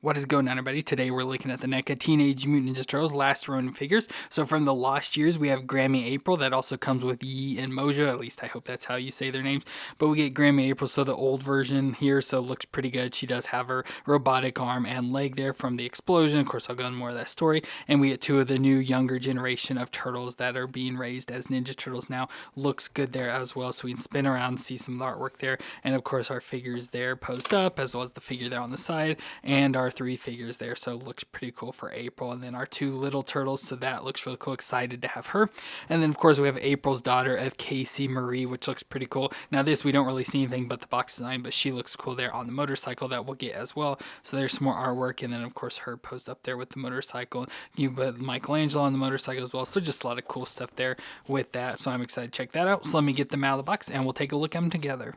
What is going on, everybody? Today we're looking at the NECA Teenage Mutant Ninja Turtles Last Ronin figures. So from the Lost Years, we have Grammy April. That also comes with Yi and Moja. At least I hope that's how you say their names. But we get Grammy April, so the old version here, so it looks pretty good. She does have her robotic arm and leg there from the explosion. Of course, I'll go into more of that story. And we get two of the new younger generation of turtles that are being raised as Ninja Turtles now. Looks good there as well. So we can spin around and see some of the artwork there. And of course, our figures there posed up, as well as the figure there on the side, and our three figures there, so it looks pretty cool for April. And then our two little turtles, so that looks really cool. Excited to have her. And then of course we have April's daughter of Casey Marie, which looks pretty cool. Now this, we don't really see anything but the box design, but she looks cool there on the motorcycle that we'll get as well. So there's some more artwork, and then of course her posed up there with the motorcycle. You put Michelangelo on the motorcycle as well, so just a lot of cool stuff there with that. So I'm excited to check that out. So let me get them out of the box and we'll take a look at them together.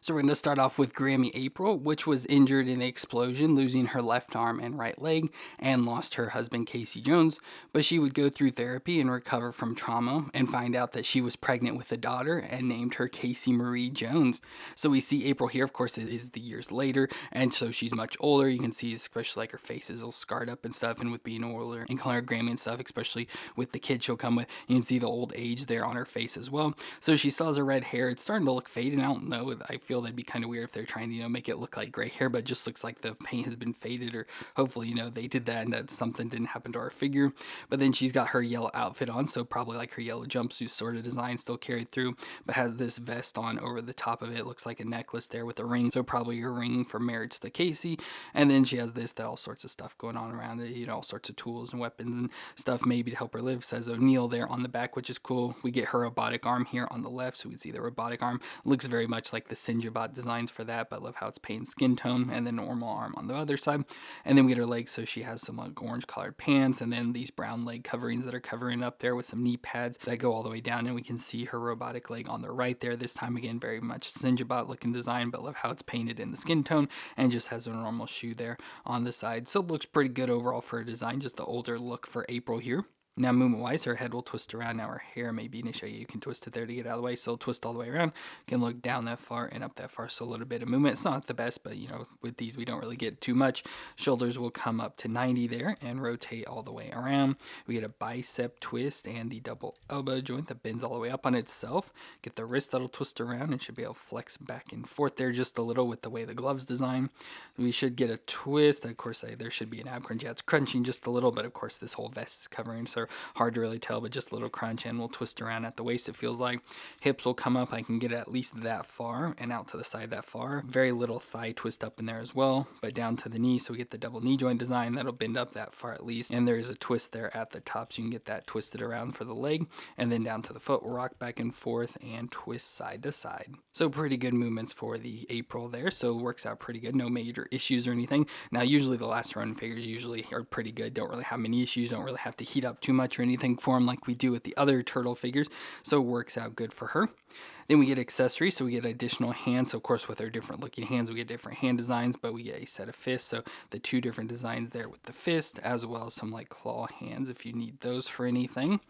So we're going to start off with Grammy April, which was injured in the explosion, losing her left arm and right leg, and lost her husband Casey Jones. But she would go through therapy and recover from trauma and find out that she was pregnant with a daughter and named her Casey Marie Jones. So we see April here, of course, it is the years later, and so she's much older. You can see especially like her face is all scarred up and stuff, and with being older and calling her Grammy and stuff, especially with the kid she'll come with, you can see the old age there on her face as well. So she still has her red hair. It's starting to look faded. I don't know. I feel that'd be kind of weird if they're trying to, make it look like gray hair, but it just looks like the paint has been faded, or hopefully, they did that and that something didn't happen to our figure. But then she's got her yellow outfit on, so probably like her yellow jumpsuit sort of design still carried through, but has this vest on over the top of it. It looks like a necklace there with a ring, so probably her ring for marriage to Casey. And then she has that all sorts of stuff going on around it, all sorts of tools and weapons and stuff maybe to help her live. Says O'Neill there on the back, which is cool. We get her robotic arm here on the left, so we can see the robotic arm. Looks very much like the Sinjabot designs for that, but I love how it's painted skin tone, and the normal arm on the other side. And then we get her legs, so she has some like orange colored pants, and then these brown leg coverings that are covering up there with some knee pads that go all the way down, and we can see her robotic leg on the right there. This time again, very much Sinjabot looking design, but love how it's painted in the skin tone, and just has a normal shoe there on the side. So it looks pretty good overall for a design, just the older look for April here. Now, movement-wise, her head will twist around. Now, her hair, maybe initially you can twist it there to get out of the way, so it'll twist all the way around. Can look down that far and up that far, so a little bit of movement. It's not the best, but, with these, we don't really get too much. Shoulders will come up to 90 there and rotate all the way around. We get a bicep twist and the double elbow joint that bends all the way up on itself. Get the wrist that'll twist around and should be able to flex back and forth there just a little with the way the gloves design. We should get a twist. Of course, there should be an ab crunch. Yeah, it's crunching just a little, but of course, this whole vest is covering, so hard to really tell, but just a little crunch, and we'll twist around at the waist, it feels like. Hips will come up. I can get at least that far and out to the side that far. Very little thigh twist up in there as well, but down to the knee, so we get the double knee joint design. That'll bend up that far at least, and there is a twist there at the top, so you can get that twisted around for the leg, and then down to the foot. We'll rock back and forth and twist side to side. So pretty good movements for the April there, so it works out pretty good. No major issues or anything. Now, usually the last run figures usually are pretty good. Don't really have many issues. Don't really have to heat up too much or anything for them like we do with the other turtle figures, so it works out good for her. Then we get accessories, so we get additional hands. So of course, with our different looking hands, we get different hand designs, but we get a set of fists, so the two different designs there with the fist, as well as some like claw hands if you need those for anything.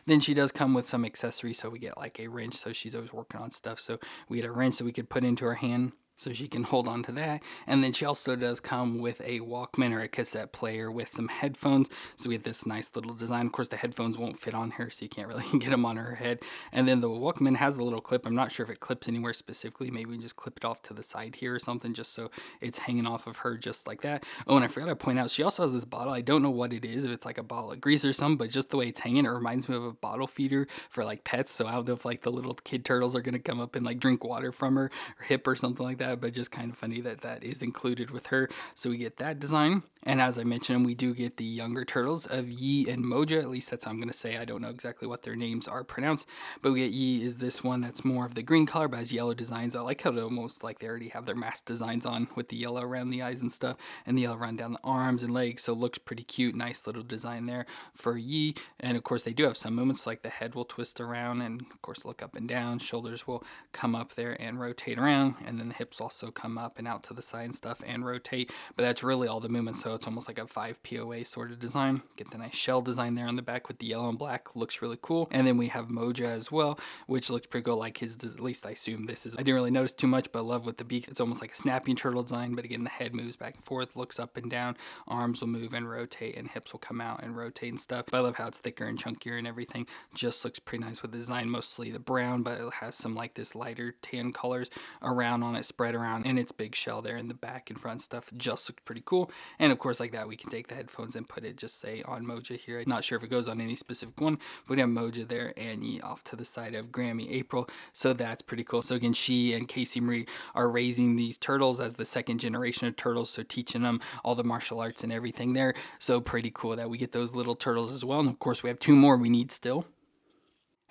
Then she does come with some accessories, so we get like a wrench, so she's always working on stuff, so we get a wrench that we could put into her hand, so she can hold on to that. And then she also does come with a Walkman or a cassette player with some headphones, so we have this nice little design. Of course, the headphones won't fit on her, so you can't really get them on her head. And then the Walkman has a little clip. I'm not sure if it clips anywhere specifically. Maybe we can just clip it off to the side here or something, just so it's hanging off of her just like that. Oh, and I forgot to point out, she also has this bottle. I don't know what it is, if it's like a bottle of grease or something, but just the way it's hanging, it reminds me of a bottle feeder for like pets. So I don't know if like the little kid turtles are going to come up and like drink water from her or hip or something like that, but just kind of funny that that is included with her. So we get that design. And as I mentioned, we do get the younger turtles of Yi and Moja. At least that's how I'm going to say. I don't know exactly what their names are pronounced. But we get Yi is this one that's more of the green color, but has yellow designs. I like how it almost like they already have their mask designs on with the yellow around the eyes and stuff, and the yellow around down the arms and legs. So it looks pretty cute. Nice little design there for Yi. And of course, they do have some movements, like the head will twist around and of course look up and down. Shoulders will come up there and rotate around. And then the hips also come up and out to the side and stuff and rotate. But that's really all the movements. So so it's almost like a 5 POA sort of design. Get the nice shell design there on the back with the yellow and black, looks really cool. And then we have Moja as well, which looks pretty cool, like his, at least I assume this is. I didn't really notice too much, but I love with the beak. It's almost like a snapping turtle design, but again, the head moves back and forth, looks up and down, arms will move and rotate, and hips will come out and rotate and stuff. But I love how it's thicker and chunkier and everything. Just looks pretty nice with the design, mostly the brown, but it has some like this lighter tan colors around on it, spread around, and its big shell there in the back and front stuff just looks pretty cool. And of course, like that, we can take the headphones and put it, just say on Moja here. I'm not sure if it goes on any specific one, but we have Moja there and Yi off to the side of Grammy April, so that's pretty cool. So again, she and Casey Marie are raising these turtles as the second generation of turtles, so teaching them all the martial arts and everything there. So pretty cool that we get those little turtles as well. And of course, we have 2 more we need still.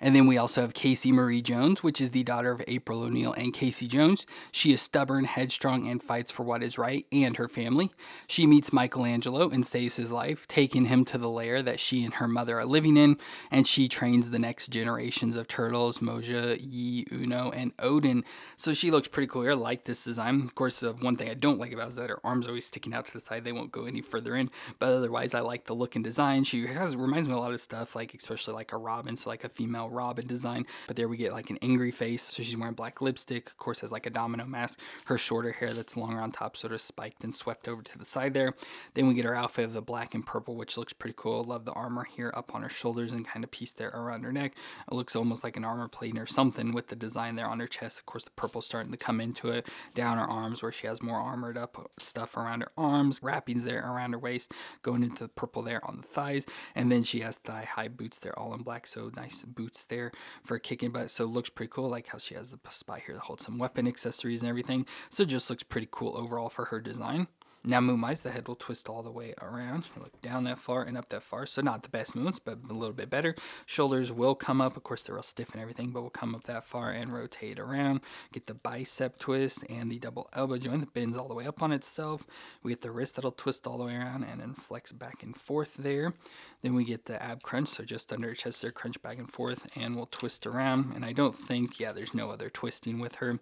And then we also have Casey Marie Jones, which is the daughter of April O'Neil and Casey Jones. She is stubborn, headstrong, and fights for what is right and her family. She meets Michelangelo and saves his life, taking him to the lair that she and her mother are living in, and she trains the next generations of turtles, Moja, Yi, Uno, and Odin. So she looks pretty cool here. I like this design. Of course, one thing I don't like about it is that her arms are always sticking out to the side. They won't go any further in, but otherwise I like the look and design. She reminds me of a lot of stuff, like especially like a Robin, so like a female Robin design. But there we get like an angry face, so she's wearing black lipstick, of course has like a domino mask, her shorter hair that's longer on top sort of spiked and swept over to the side there. Then we get her outfit of the black and purple, which looks pretty cool. Love the armor here up on her shoulders and kind of piece there around her neck. It looks almost like an armor plate or something with the design there on her chest. Of course the purple starting to come into it, down her arms where she has more armored up stuff around her arms, wrappings there around her waist, going into the purple there on the thighs, and then she has thigh high boots there all in black, so nice boots there for kicking butt. So it looks pretty cool, like how she has the spot here to hold some weapon accessories and everything. So just looks pretty cool overall for her design. Now movements, the head will twist all the way around. Look down that far and up that far. So not the best movements, but a little bit better. Shoulders will come up. Of course, they're all stiff and everything, but will come up that far and rotate around. Get the bicep twist and the double elbow joint that bends all the way up on itself. We get the wrist that'll twist all the way around and then flex back and forth there. Then we get the ab crunch, so just under her chest there, crunch back and forth, and we'll twist around. And I don't think, yeah, there's no other twisting with her.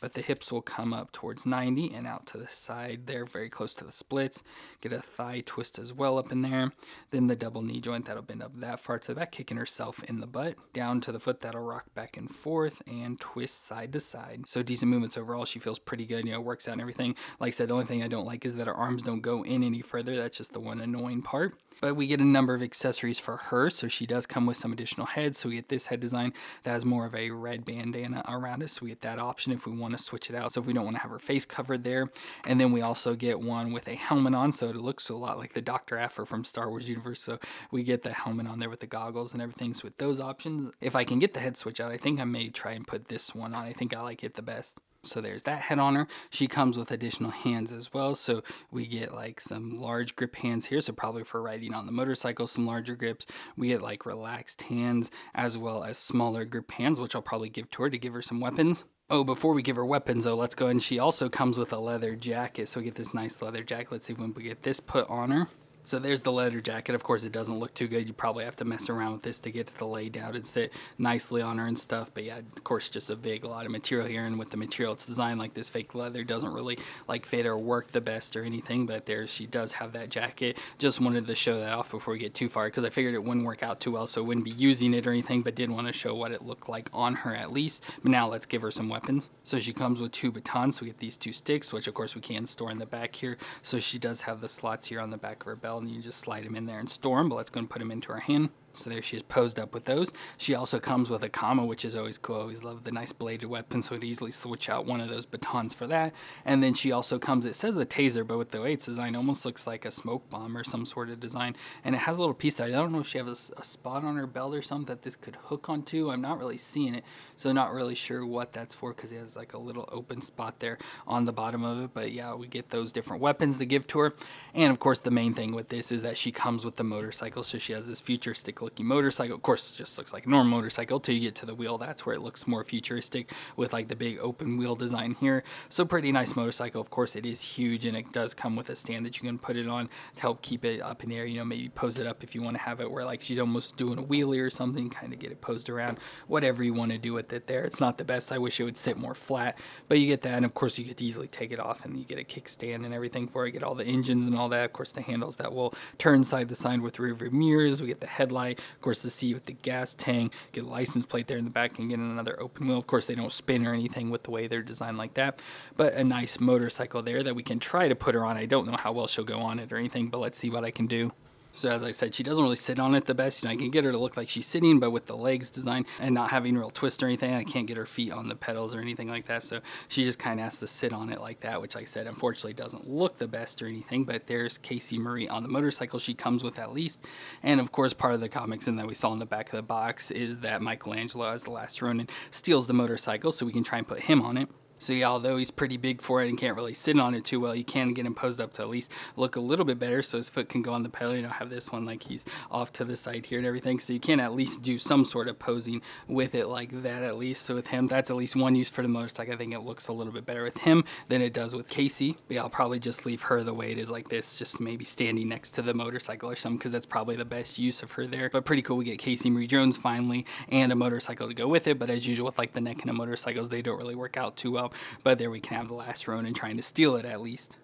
But the hips will come up towards 90 and out to the side there, very close to the splits. Get a thigh twist as well up in there. Then the double knee joint, that'll bend up that far to the back, kicking herself in the butt. Down to the foot, that'll rock back and forth and twist side to side. So decent movements overall. She feels pretty good, works out and everything. Like I said, the only thing I don't like is that her arms don't go in any further. That's just the one annoying part. But we get a number of accessories for her, so she does come with some additional heads. So we get this head design that has more of a red bandana around it, so we get that option if we want to switch it out, so if we don't want to have her face covered there. And then we also get one with a helmet on, so it looks a lot like the Dr. Aphra from Star Wars universe, so we get the helmet on there with the goggles and everything. So with those options, if I can get the head switch out, I think I may try and put this one on. I think I like it the best. So there's that head on her. She comes with additional hands as well. So we get like some large grip hands here. So probably for riding on the motorcycle, some larger grips. We get like relaxed hands as well as smaller grip hands, which I'll probably give to her to give her some weapons. Oh, before we give her weapons though, let's go ahead and she also comes with a leather jacket. So we get this nice leather jacket. Let's see when we get this put on her. So there's the leather jacket. Of course, it doesn't look too good. You probably have to mess around with this to get it to lay down and sit nicely on her and stuff. But yeah, of course, just a lot of material here. And with the material it's designed, like this fake leather doesn't really like fit or work the best or anything. But there she does have that jacket. Just wanted to show that off before we get too far, because I figured it wouldn't work out too well, so I wouldn't be using it or anything, but did want to show what it looked like on her at least. But now let's give her some weapons. So she comes with 2 batons. So we get these 2 sticks, which of course we can store in the back here. So she does have the slots here on the back of her belt, and you just slide them in there and store them. But let's go and put them into her hand. So there she is posed up with those. She also comes with a kama, which is always cool. I always love the nice bladed weapon, so I'd easily switch out one of those batons for that. And then she also comes, it says a taser, but with the way it's designed, it almost looks like a smoke bomb or some sort of design. And it has a little piece there. I don't know if she has a spot on her belt or something that this could hook onto. I'm not really seeing it, so not really sure what that's for, because it has like a little open spot there on the bottom of it. But yeah, we get those different weapons to give to her. And of course, the main thing with this is that she comes with the motorcycle, so she has this futuristic looking motorcycle. Of course, it just looks like a normal motorcycle till you get to the wheel. That's where it looks more futuristic with like the big open wheel design here. So pretty nice motorcycle. Of course, it is huge, and it does come with a stand that you can put it on to help keep it up in the air. You know, maybe pose it up if you want to have it where like she's almost doing a wheelie or something, kind of get it posed around, whatever you want to do with it there. It's not the best. I wish it would sit more flat, but you get that. And of course, you could easily take it off, and you get a kickstand and everything for it. You get all the engines and all that. Of course, the handles that will turn side to side with rear view mirrors. We get the headlight, of course, the seat with the gas tank, get a license plate there in the back, and get another open wheel. Of course, they don't spin or anything with the way they're designed like that, but a nice motorcycle there that we can try to put her on. I don't know how well she'll go on it or anything, but let's see what I can do. So as I said, she doesn't really sit on it the best. You know, I can get her to look like she's sitting, but with the legs designed and not having real twist or anything, I can't get her feet on the pedals or anything like that. So she just kind of has to sit on it like that, which like I said, unfortunately doesn't look the best or anything. But there's Casey Marie on the motorcycle she comes with at least. And of course, part of the comics and that we saw in the back of the box is that Michelangelo, as the last Ronin, steals the motorcycle, so we can try and put him on it. So yeah, although he's pretty big for it and can't really sit on it too well, you can get him posed up to at least look a little bit better so his foot can go on the pedal. You don't have this one like he's off to the side here and everything. So you can at least do some sort of posing with it like that at least. So with him, that's at least one use for the motorcycle. I think it looks a little bit better with him than it does with Casey. But yeah, I'll probably just leave her the way it is like this, just maybe standing next to the motorcycle or something, because that's probably the best use of her there. But pretty cool, we get Casey Marie Jones finally and a motorcycle to go with it. But as usual with like the NECA motorcycles, they don't really work out too well. But there we can have the last Ronin trying to steal it at least.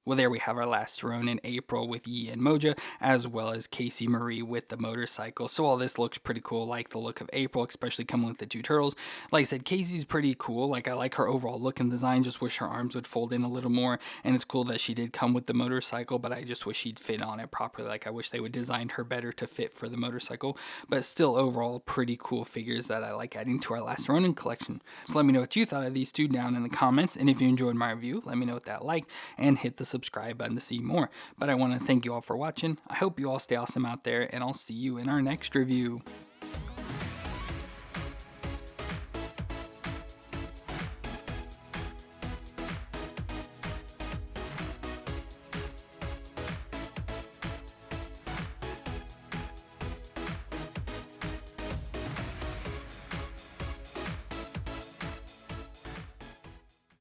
Well, there we have our last Ronin April with Yi and Moja, as well as Casey Marie with the motorcycle. So all this looks pretty cool. Like the look of April, especially coming with the two turtles. Like I said, Casey's pretty cool. Like I like her overall look and design. Just wish her arms would fold in a little more. And it's cool that she did come with the motorcycle, but I just wish she'd fit on it properly. Like I wish they would design her better to fit for the motorcycle. But still, overall, pretty cool figures that I like adding to our last Ronin collection. So let me know what you thought of these two down in the comments. And if you enjoyed my review, let me know with that like and hit the subscribe button to see more. But I want to thank you all for watching. I hope you all stay awesome out there, and I'll see you in our next review.